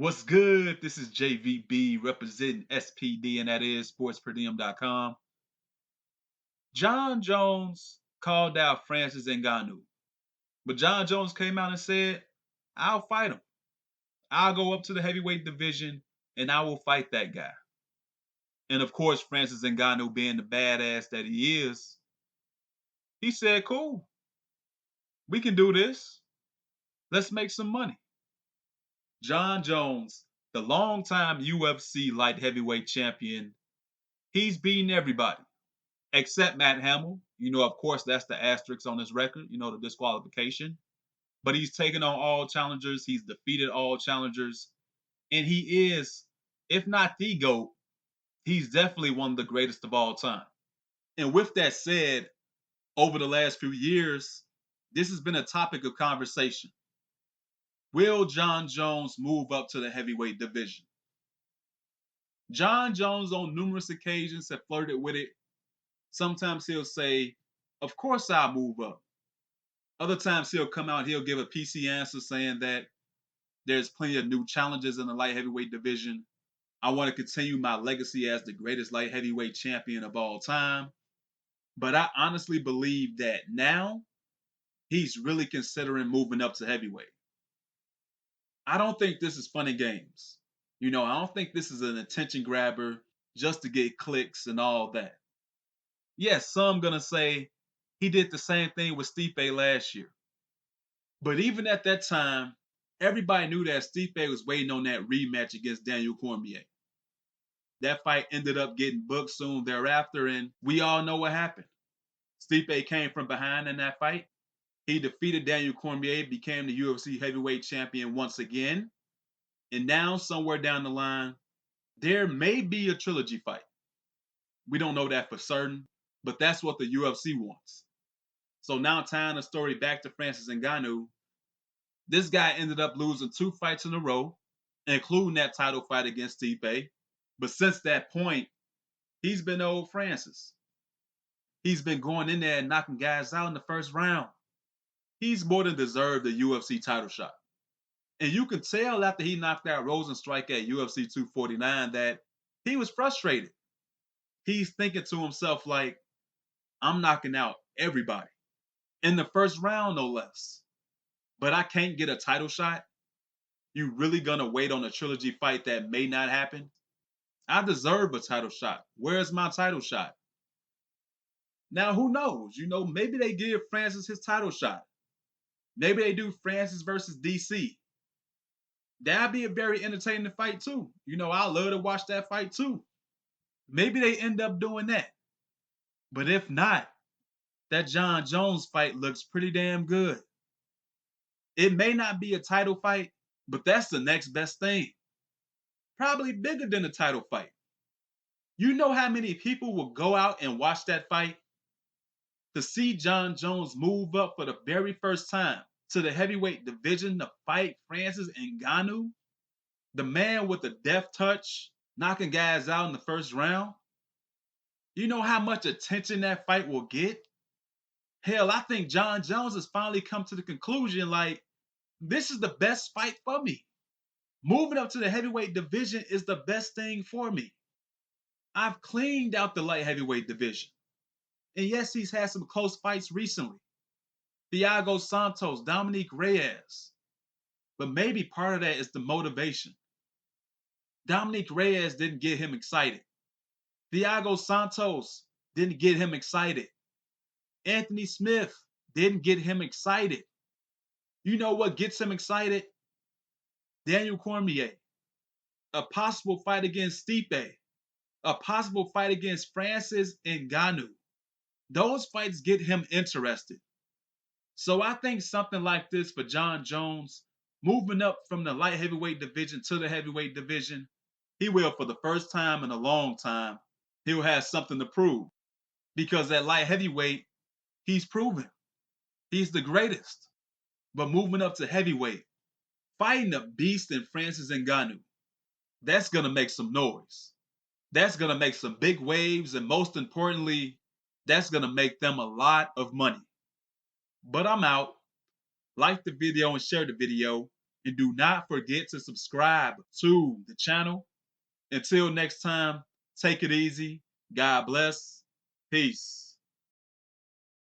What's good? This is JVB representing SPD, and that is sportsperdiem.com. John Jones called out Francis Ngannou, but John Jones came out and said, I'll fight him. I'll go up to the heavyweight division and I will fight that guy. And of course, Francis Ngannou, being the badass that he is, he said, cool, we can do this. Let's make some money. John Jones, the longtime UFC light heavyweight champion, he's beaten everybody except Matt Hamill. Of course, that's the asterisk on his record, the disqualification. But he's taken on all challengers. He's defeated all challengers. And he is, if not the GOAT, he's definitely one of the greatest of all time. And with that said, over the last few years, this has been a topic of conversation. Will John Jones move up to the heavyweight division? John Jones on numerous occasions have flirted with it. Sometimes he'll say, of course I'll move up. Other times he'll come out, he'll give a PC answer saying that there's plenty of new challenges in the light heavyweight division. I want to continue my legacy as the greatest light heavyweight champion of all time. But I honestly believe that now he's really considering moving up to heavyweight. I don't think this is fun and games. I don't think this is an attention grabber just to get clicks and all that. Yes, some gonna say he did the same thing with Stipe last year. But even at that time, everybody knew that Stipe was waiting on that rematch against Daniel Cormier. That fight ended up getting booked soon thereafter, and we all know what happened. Stipe came from behind in that fight. He defeated Daniel Cormier, became the UFC heavyweight champion once again. And now, somewhere down the line, there may be a trilogy fight. We don't know that for certain, but that's what the UFC wants. So now tying the story back to Francis Ngannou, this guy ended up losing 2 fights in a row, including that title fight against Stipe. But since that point, he's been old Francis. He's been going in there and knocking guys out in the first round. He's more than deserved the UFC title shot. And you can tell after he knocked out Rosenstrike at UFC 249 that he was frustrated. He's thinking to himself like, I'm knocking out everybody. In the first round, no less. But I can't get a title shot? You really gonna wait on a trilogy fight that may not happen? I deserve a title shot. Where's my title shot? Now, who knows? Maybe they give Francis his title shot. Maybe they do Francis versus DC. That'd be a very entertaining fight too. I love to watch that fight too. Maybe they end up doing that. But if not, that John Jones fight looks pretty damn good. It may not be a title fight, but that's the next best thing. Probably bigger than a title fight. You know how many people will go out and watch that fight? To see John Jones move up for the very first time to the heavyweight division to fight Francis Ngannou, the man with the deft touch, knocking guys out in the first round. You know how much attention that fight will get? Hell, I think John Jones has finally come to the conclusion like, this is the best fight for me. Moving up to the heavyweight division is the best thing for me. I've cleaned out the light heavyweight division. And yes, he's had some close fights recently. Thiago Santos, Dominique Reyes. But maybe part of that is the motivation. Dominique Reyes didn't get him excited. Thiago Santos didn't get him excited. Anthony Smith didn't get him excited. You know what gets him excited? Daniel Cormier. A possible fight against Stipe. A possible fight against Francis Ngannou. Those fights get him interested. So I think something like this for John Jones, moving up from the light heavyweight division to the heavyweight division, he will, for the first time in a long time, he'll have something to prove. Because at light heavyweight, he's proven. He's the greatest. But moving up to heavyweight, fighting a beast in Francis Ngannou, that's going to make some noise. That's going to make some big waves, and most importantly, that's going to make them a lot of money. But I'm out. Like the video and share the video. And do not forget to subscribe to the channel. Until next time, take it easy. God bless. Peace.